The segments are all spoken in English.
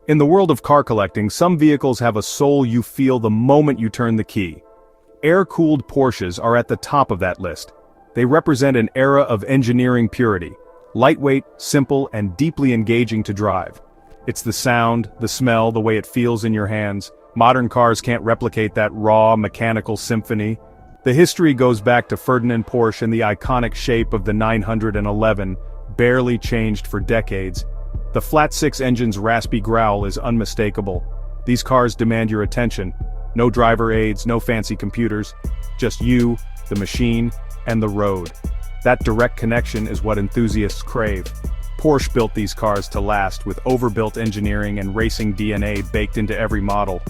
In the world of car collecting, some vehicles have a soul you feel the moment you turn the key. Air-cooled Porsches are at the top of that list. They represent an era of engineering purity. Lightweight, simple, and deeply engaging to drive. It's the sound, the smell, the way it feels in your hands. Modern cars can't replicate that raw, mechanical symphony. The history goes back to Ferdinand Porsche and the iconic shape of the 911, barely changed for decades. The flat-six engine's raspy growl is unmistakable. These cars demand your attention. No driver aids, no fancy computers. Just you, the machine, and the road. That direct connection is what enthusiasts crave. Porsche built these cars to last, with overbuilt engineering and racing DNA baked into every model.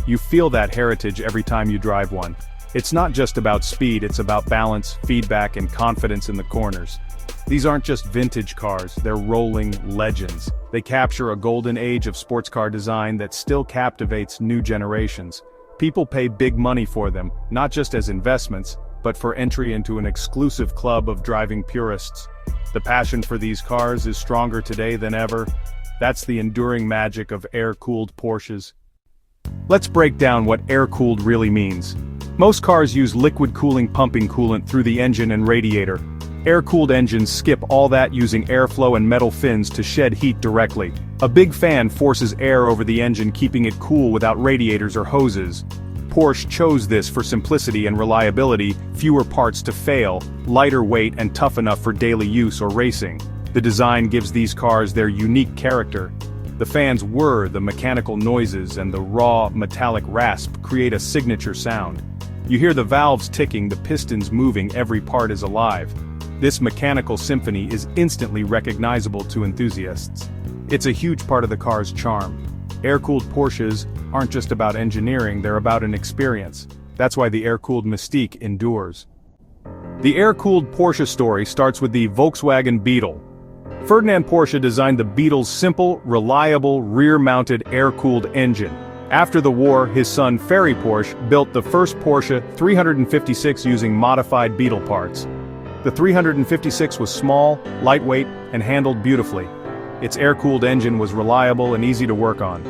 You feel that heritage every time you drive one. It's not just about speed, it's about balance, feedback, and confidence in the corners. These aren't just vintage cars, they're rolling legends. They capture a golden age of sports car design that still captivates new generations. People pay big money for them, not just as investments, but for entry into an exclusive club of driving purists. The passion for these cars is stronger today than ever. That's the enduring magic of air-cooled Porsches. Let's break down what air-cooled really means. Most cars use liquid cooling pumping coolant through the engine and radiator. Air-cooled engines skip all that using airflow and metal fins to shed heat directly. A big fan forces air over the engine, keeping it cool without radiators or hoses. Porsche chose this for simplicity and reliability, fewer parts to fail, lighter weight and tough enough for daily use or racing. The design gives these cars their unique character. The fans whir, the mechanical noises and the raw, metallic rasp create a signature sound. You hear the valves ticking, the pistons moving, every part is alive. This mechanical symphony is instantly recognizable to enthusiasts. It's a huge part of the car's charm. Air-cooled Porsches aren't just about engineering, they're about an experience. That's why the air-cooled mystique endures. The air-cooled Porsche story starts with the Volkswagen Beetle. Ferdinand Porsche designed the Beetle's simple, reliable, rear-mounted air-cooled engine. After the war, his son Ferry Porsche built the first Porsche 356 using modified Beetle parts. The 356 was small, lightweight, and handled beautifully. Its air-cooled engine was reliable and easy to work on.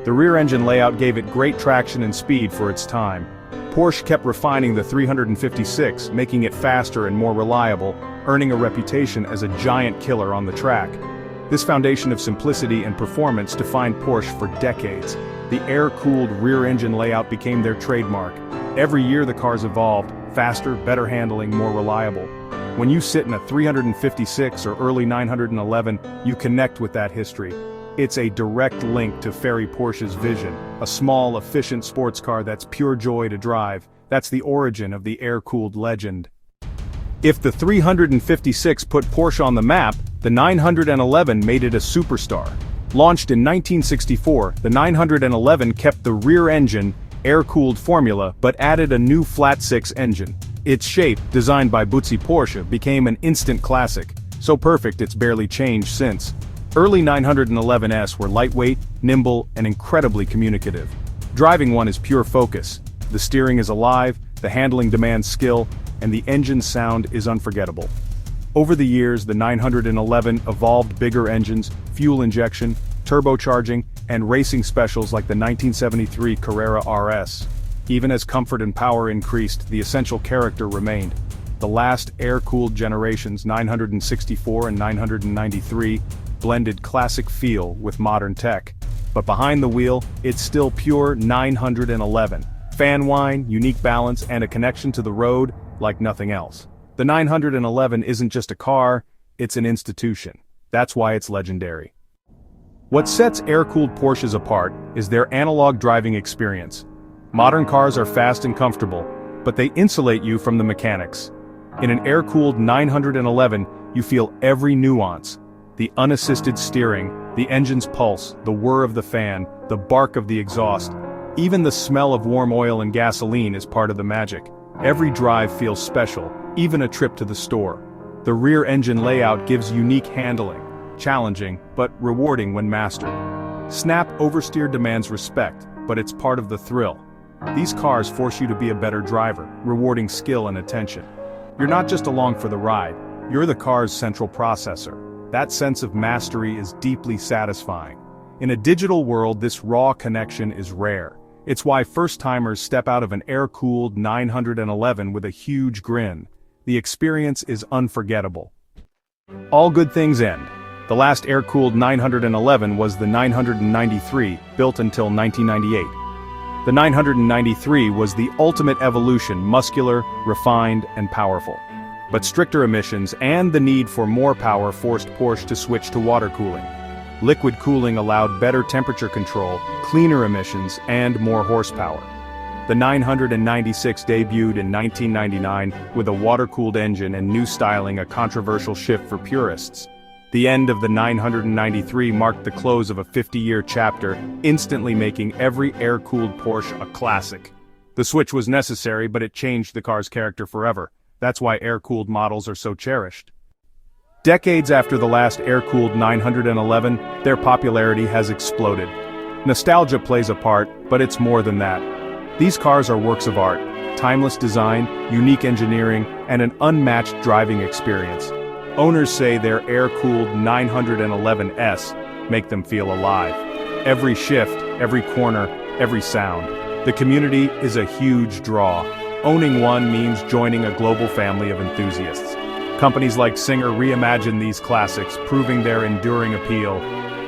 The rear engine layout gave it great traction and speed for its time. Porsche kept refining the 356, making it faster and more reliable, earning a reputation as a giant killer on the track. This foundation of simplicity and performance defined Porsche for decades. The air-cooled rear engine layout became their trademark. Every year the cars evolved, faster, better handling, more reliable. When you sit in a 356 or early 911, you connect with that history. It's a direct link to Ferry Porsche's vision, a small, efficient sports car that's pure joy to drive. That's the origin of the air-cooled legend. If the 356 put Porsche on the map, the 911 made it a superstar. Launched in 1964, the 911 kept the rear engine, air-cooled formula, but added a new flat-six engine. Its shape, designed by Butzi Porsche, became an instant classic, so perfect it's barely changed since. Early 911s were lightweight, nimble, and incredibly communicative. Driving one is pure focus. The steering is alive, the handling demands skill, and the engine sound is unforgettable. Over the years, the 911 evolved bigger engines, fuel injection, turbocharging, and racing specials like the 1973 Carrera RS. Even as comfort and power increased, the essential character remained. The last air-cooled generations, 964 and 993, blended classic feel with modern tech. But behind the wheel, it's still pure 911. Fan whine, unique balance, and a connection to the road like nothing else. The 911 isn't just a car, it's an institution. That's why it's legendary. What sets air-cooled Porsches apart is their analog driving experience. Modern cars are fast and comfortable, but they insulate you from the mechanics. In an air-cooled 911, you feel every nuance. The unassisted steering, the engine's pulse, the whir of the fan, the bark of the exhaust. Even the smell of warm oil and gasoline is part of the magic. Every drive feels special, even a trip to the store. The rear engine layout gives unique handling, challenging, but rewarding when mastered. Snap oversteer demands respect, but it's part of the thrill. These cars force you to be a better driver, rewarding skill and attention. You're not just along for the ride, you're the car's central processor. That sense of mastery is deeply satisfying. In a digital world, this raw connection is rare. It's why first-timers step out of an air-cooled 911 with a huge grin. The experience is unforgettable. All good things end. The last air-cooled 911 was the 993, built until 1998. The 993 was the ultimate evolution, muscular, refined, and powerful. But stricter emissions and the need for more power forced Porsche to switch to water cooling. Liquid cooling allowed better temperature control, cleaner emissions, and more horsepower. The 996 debuted in 1999 with a water-cooled engine and new styling, a controversial shift for purists. The end of the 993 marked the close of a 50-year chapter, instantly making every air-cooled Porsche a classic. The switch was necessary, but it changed the car's character forever. That's why air-cooled models are so cherished. Decades after the last air-cooled 911, their popularity has exploded. Nostalgia plays a part, but it's more than that. These cars are works of art, timeless design, unique engineering, and an unmatched driving experience. Owners say their air-cooled 911S make them feel alive. Every shift, every corner, every sound. The community is a huge draw. Owning one means joining a global family of enthusiasts. Companies like Singer reimagine these classics, proving their enduring appeal.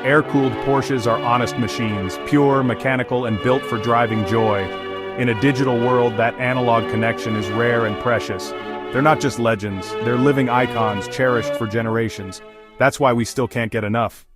Air-cooled Porsches are honest machines, pure, mechanical, and built for driving joy. In a digital world, that analog connection is rare and precious. They're not just legends, they're living icons cherished for generations. That's why we still can't get enough.